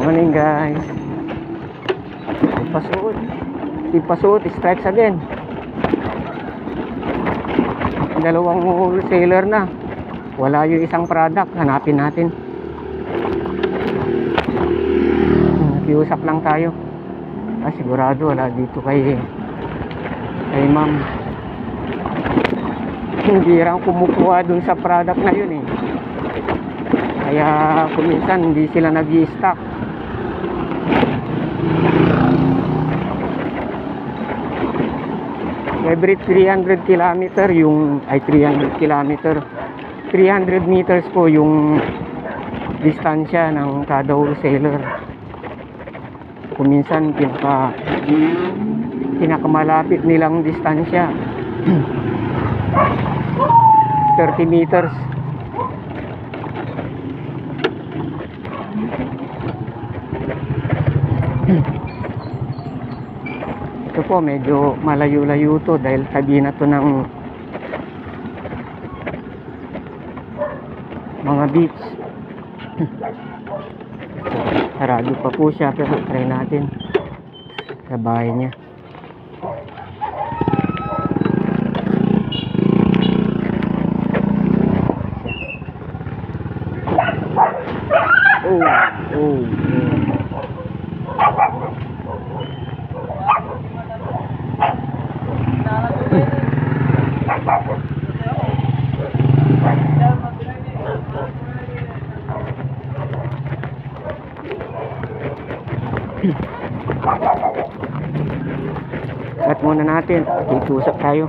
Morning guys. Ipasuot, strikes again. Dalawang wholesaler na. Wala yung isang product. Hanapin natin. Nakiusap lang tayo. Sigurado wala dito kay ma'am. Hindi rin kumukuha dun sa product na yun eh. Kaya kuminsan hindi sila nag-i-stock. Every 300 kilometer 300 meters po yung distansya ng kada wholesaler. Kuminsan pinakamalapit nilang distansya 30 meters. Ito po medyo malayo-layo to dahil tabi na to ng mga beach. Sarado pa po siya pero try natin sa bahay niya. Oh. Cut muna natin. Itusap tayo.